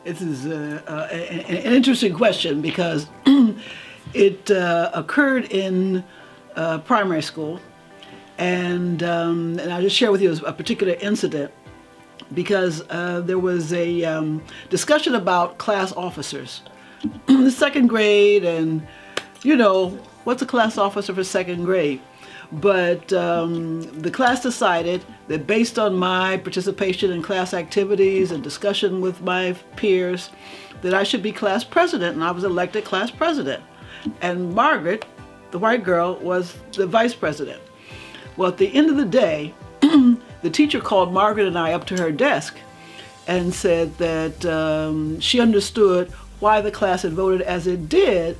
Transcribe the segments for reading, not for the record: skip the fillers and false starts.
This is an interesting question because it occurred in primary school, and I'll just share with you a particular incident because there was a discussion about class officers in the second grade, and what's a class officer for second grade? But the class decided that based on my participation in class activities and discussion with my peers, that I should be class president, and I was elected class president. And Margaret, the white girl, was the vice president. Well, at the end of the day, the teacher called Margaret and I up to her desk and said that she understood why the class had voted as it did,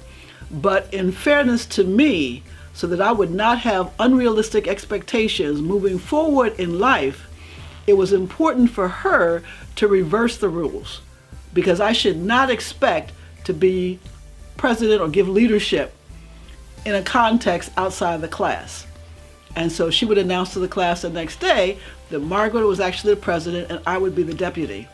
but in fairness to me, so that I would not have unrealistic expectations moving forward in life, it was important for her to reverse the rules, because I should not expect to be president or give leadership in a context outside the class. And so she would announce to the class the next day that Margaret was actually the president and I would be the deputy.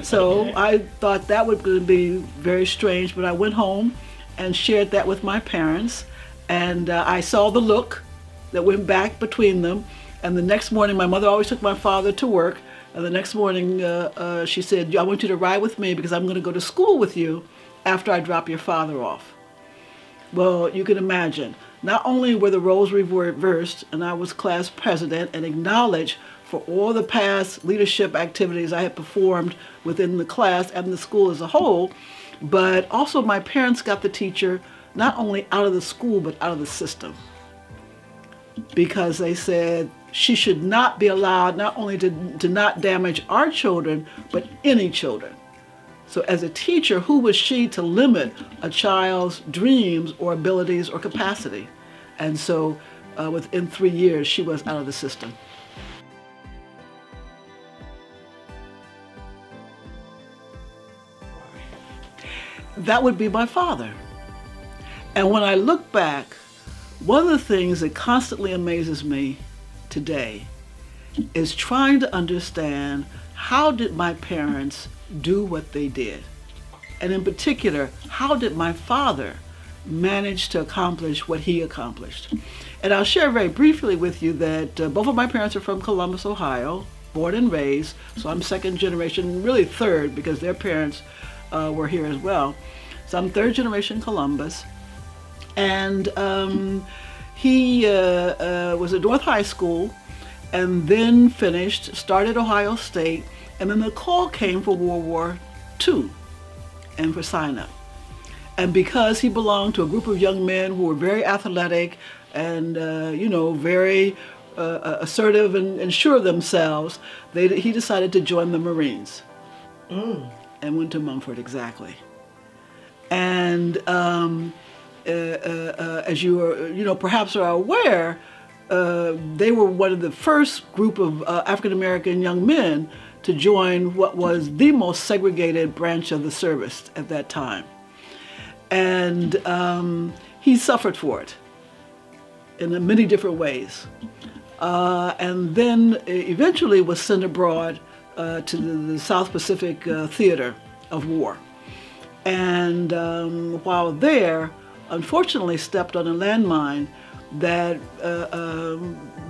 So I thought that would be very strange, but I went home and shared that with my parents. And I saw the look that went back between them. And the next morning, my mother always took my father to work. And the next morning, she said, I want you to ride with me because I'm going to go to school with you after I drop your father off. Well, you can imagine, not only were the roles reversed and I was class president and acknowledged for all the past leadership activities I had performed within the class and the school as a whole, but also my parents got the teacher not only out of the school, but out of the system. Because they said she should not be allowed not only to not damage our children, but any children. So as a teacher, who was she to limit a child's dreams or abilities or capacity? And so within 3 years, she was out of the system. That would be my father. And when I look back, one of the things that constantly amazes me today is trying to understand, how did my parents do what they did? And in particular, how did my father manage to accomplish what he accomplished? And I'll share very briefly with you that both of my parents are from Columbus, Ohio, born and raised. So I'm second generation, really third, because their parents were here as well. So I'm third generation Columbus. And he was at North High School and then finished, started Ohio State, and then the call came for World War II and for sign up. And because he belonged to a group of young men who were very athletic and, very assertive and sure of themselves, he decided to join the Marines and went to Mumford, exactly. And as you perhaps are aware, they were one of the first group of African American young men to join what was the most segregated branch of the service at that time. And he suffered for it in many different ways. And then eventually was sent abroad to the South Pacific Theater of War. And while there, unfortunately stepped on a landmine that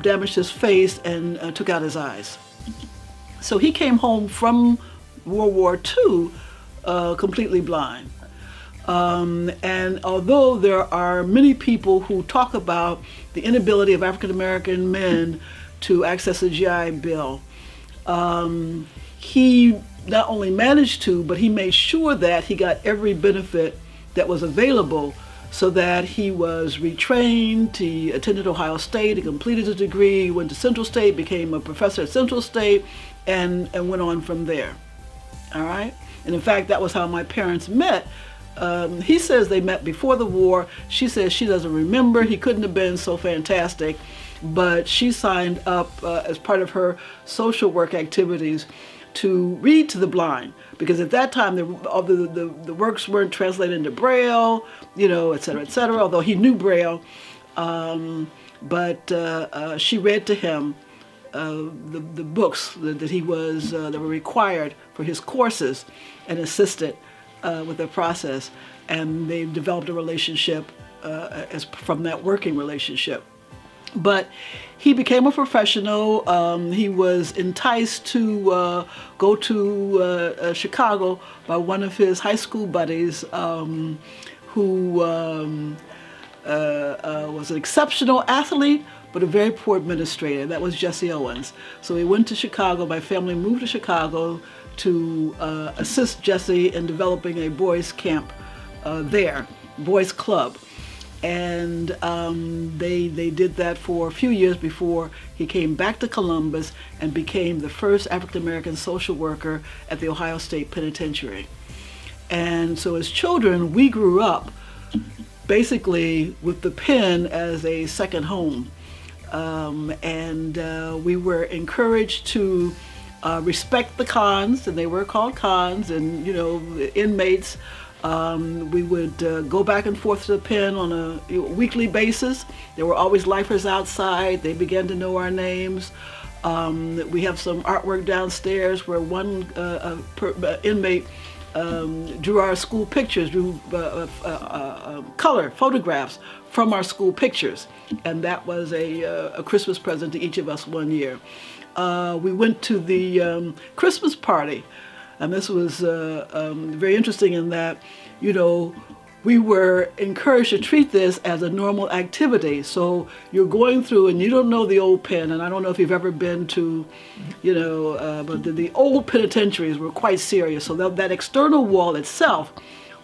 damaged his face and took out his eyes. So he came home from World War II completely blind. And although there are many people who talk about the inability of African American men to access the GI Bill, he not only managed to, but he made sure that he got every benefit that was available, so that he was retrained. He attended Ohio State, he completed his degree, went to Central State, became a professor at Central State, and went on from there. All right? And in fact, that was how my parents met. He says they met before the war. She says she doesn't remember. He couldn't have been so fantastic. But she signed up as part of her social work activities to read to the blind, because at that time the works weren't translated into Braille, et cetera, although he knew Braille. But she read to him the books that he was that were required for his courses, and assisted with the process. And they developed a relationship from that working relationship. But he became a professional. He was enticed to go to Chicago by one of his high school buddies, who was an exceptional athlete, but a very poor administrator. That was Jesse Owens. So he went to Chicago. My family moved to Chicago to assist Jesse in developing a boys' camp there, boys' club. And they did that for a few years before he came back to Columbus and became the first African-American social worker at the Ohio State Penitentiary. And so as children, we grew up basically with the pen as a second home. We were encouraged to respect the cons, and they were called cons, and the inmates. We would go back and forth to the pen on a weekly basis. There were always lifers outside. They began to know our names. We have some artwork downstairs where one inmate drew our school pictures, drew color photographs from our school pictures, and that was a Christmas present to each of us one year. We went to the Christmas party, and this was very interesting in that, we were encouraged to treat this as a normal activity. So you're going through and you don't know the old pen, and I don't know if you've ever been to, but the old penitentiaries were quite serious. So that external wall itself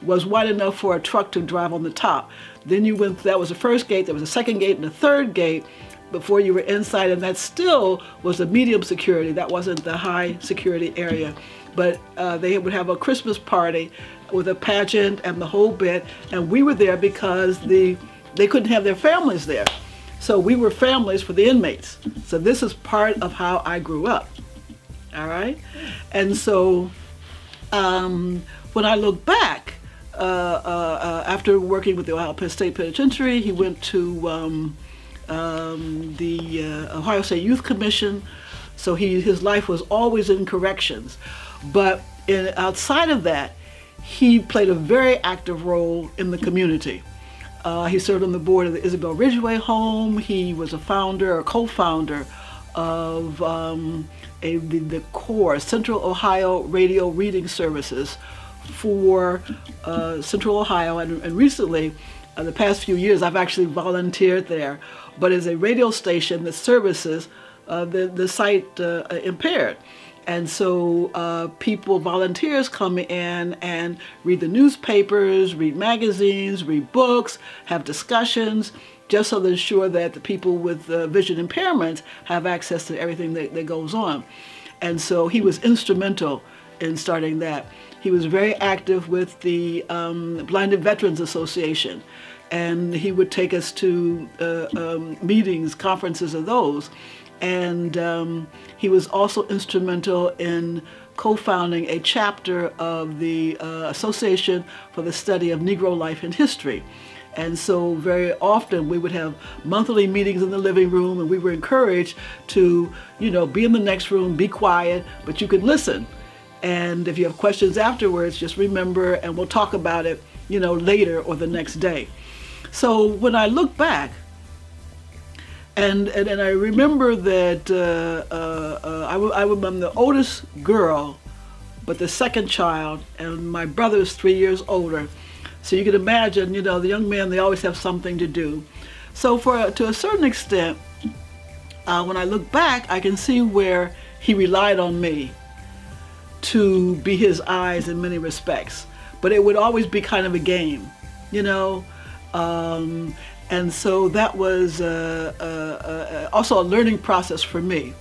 was wide enough for a truck to drive on the top. Then you went, that was the first gate, there was a second gate and a third gate before you were inside, and that still was a medium security. That wasn't the high security area. But they would have a Christmas party with a pageant and the whole bit, and we were there because they couldn't have their families there. So we were families for the inmates. So this is part of how I grew up, all right? And so when I look back, after working with the Ohio State Penitentiary, he went to the Ohio State Youth Commission. So his life was always in corrections. But outside of that, he played a very active role in the community. He served on the board of the Isabel Ridgeway Home. He was a founder or co-founder of the CORE, Central Ohio Radio Reading Services for Central Ohio. And recently, the past few years, I've actually volunteered there, but as a radio station that services the sight impaired. And so volunteers come in and read the newspapers, read magazines, read books, have discussions, just so to ensure that the people with vision impairments have access to everything that goes on. And so he was instrumental in starting that. He was very active with the Blinded Veterans Association, and he would take us to meetings, conferences of those. And he was also instrumental in co-founding a chapter of the Association for the Study of Negro Life and History. And so very often we would have monthly meetings in the living room, and we were encouraged to, be in the next room, be quiet, but you could listen. And if you have questions afterwards, just remember, and we'll talk about it, later or the next day. So when I look back, and I remember that I'm the oldest girl, but the second child, and my brother's 3 years older. So you can imagine, the young men, they always have something to do. So to a certain extent, when I look back, I can see where he relied on me to be his eyes in many respects. But it would always be kind of a game, and so that was also a learning process for me.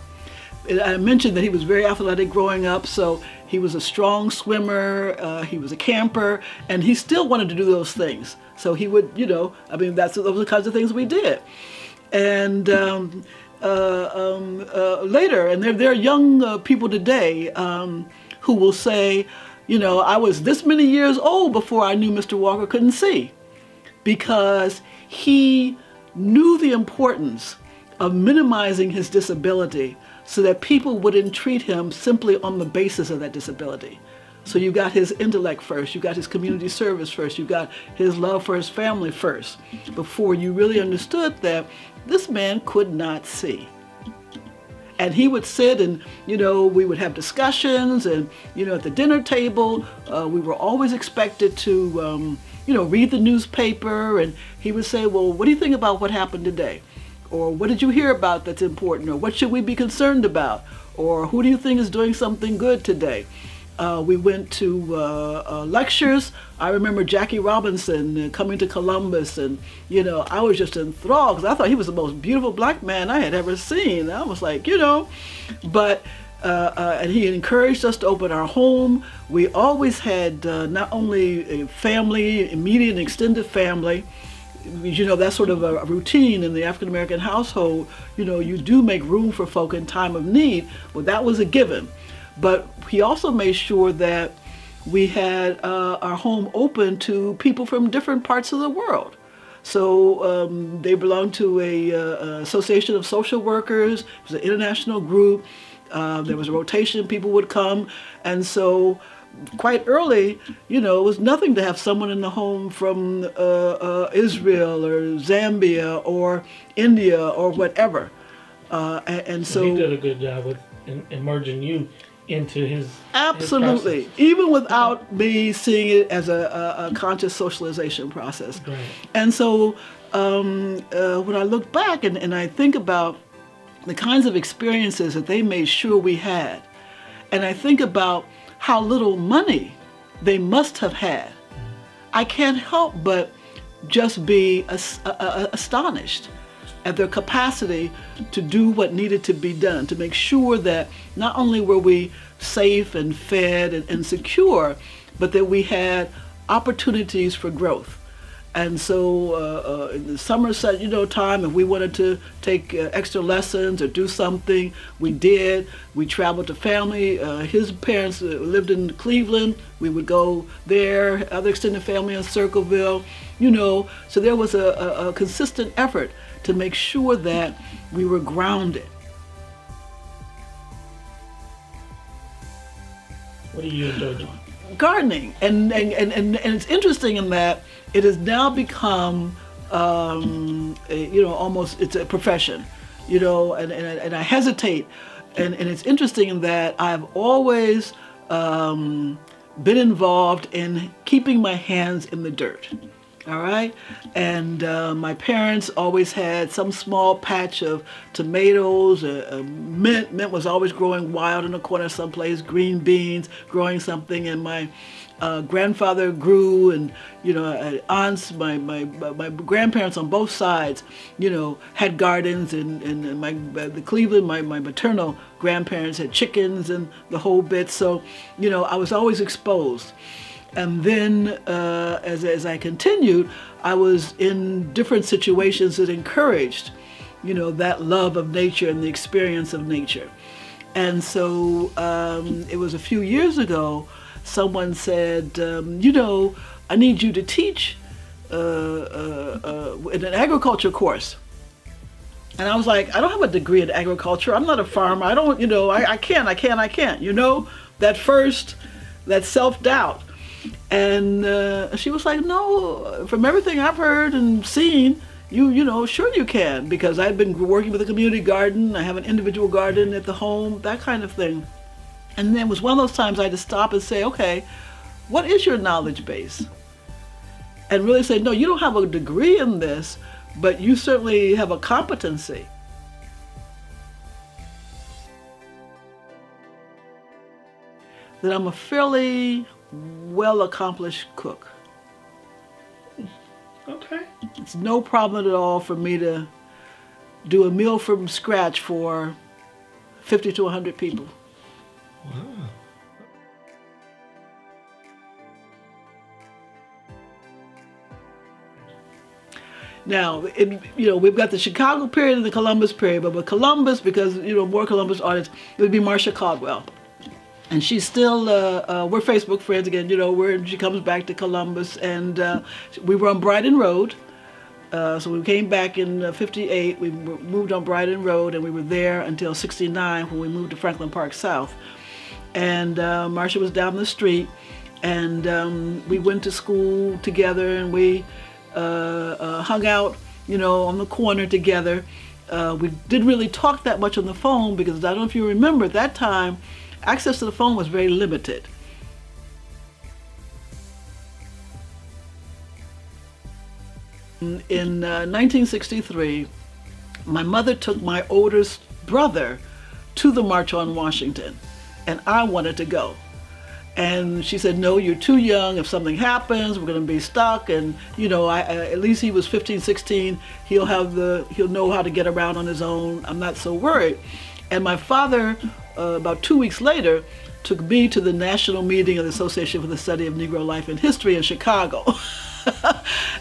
I mentioned that he was very athletic growing up, so he was a strong swimmer, he was a camper, and he still wanted to do those things. So he would, those are the kinds of things we did. And later, and there are young people today who will say, I was this many years old before I knew Mr. Walker couldn't see, because he knew the importance of minimizing his disability so that people wouldn't treat him simply on the basis of that disability. So you got his intellect first, you got his community service first, you got his love for his family first, before you really understood that this man could not see. And he would sit and, we would have discussions and, at the dinner table, we were always expected to, read the newspaper, and he would say, well, what do you think about what happened today? Or what did you hear about that's important? Or what should we be concerned about? Or who do you think is doing something good today? We went to lectures. I remember Jackie Robinson coming to Columbus, and I was just enthralled because I thought he was the most beautiful black man I had ever seen. I was like, but and he encouraged us to open our home. We always had not only a family, immediate and extended family. That's sort of a routine in the African American household. You do make room for folk in time of need. Well, that was a given. But he also made sure that we had our home open to people from different parts of the world. So they belonged to a association of social workers. It was an international group. There was a rotation. People would come. And so quite early, it was nothing to have someone in the home from Israel or Zambia or India or whatever. And so he did a good job with immersing you into his absolutely, his even without me seeing it as a conscious socialization process. Right. And so when I look back and I think about the kinds of experiences that they made sure we had, and I think about how little money they must have had, I can't help but just be astonished at their capacity to do what needed to be done, to make sure that not only were we safe and fed and secure, but that we had opportunities for growth. And so in the summer time, if we wanted to take extra lessons or do something, we did. We traveled to family. His parents lived in Cleveland. We would go there, other extended family in Circleville, so there was a consistent effort to make sure that we were grounded. What do you enjoy doing? Gardening, and it's interesting in that it has now become, almost it's a profession, and I hesitate, and it's interesting in that I've always been involved in keeping my hands in the dirt. All right, and my parents always had some small patch of tomatoes, mint. Mint was always growing wild in the corner someplace. Green beans, growing something, and my grandfather grew, and aunts, my grandparents on both sides, had gardens, and the Cleveland, my maternal grandparents had chickens and the whole bit. So, I was always exposed. And then as I continued, I was in different situations that encouraged, that love of nature and the experience of nature. And so it was a few years ago, someone said, I need you to teach in an agriculture course. And I was like, I don't have a degree in agriculture. I'm not a farmer. I don't, I can't. That self-doubt. And she was like, no, from everything I've heard and seen, sure you can, because I've been working with a community garden. I have an individual garden at the home, that kind of thing. And then it was one of those times I had to stop and say, okay, what is your knowledge base? And really say, no, you don't have a degree in this, but you certainly have a competency. That I'm a fairly well-accomplished cook. Okay. It's no problem at all for me to do a meal from scratch for 50 to 100 people. Wow. Now, we've got the Chicago period and the Columbus period, but with Columbus, because, more Columbus audience, it would be Marcia Caldwell. And she's still, we're Facebook friends again, she comes back to Columbus, and we were on Brighton Road, So we came back in 58. We moved on Brighton Road, and we were there until 69 when we moved to Franklin Park South. And Marcia was down the street, and we went to school together, and we hung out, on the corner together. We didn't really talk that much on the phone because I don't know if you remember, at that time, access to the phone was very limited. In 1963, my mother took my oldest brother to the March on Washington, and I wanted to go. And she said, no, you're too young. If something happens, we're going to be stuck. And, at least he was 15, 16. He'll know how to get around on his own. I'm not so worried. And my father, about 2 weeks later, took me to the national meeting of the Association for the Study of Negro Life and History in Chicago.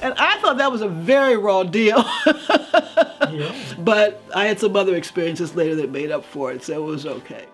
And I thought that was a very raw deal. Yeah. But I had some other experiences later that made up for it, so it was okay.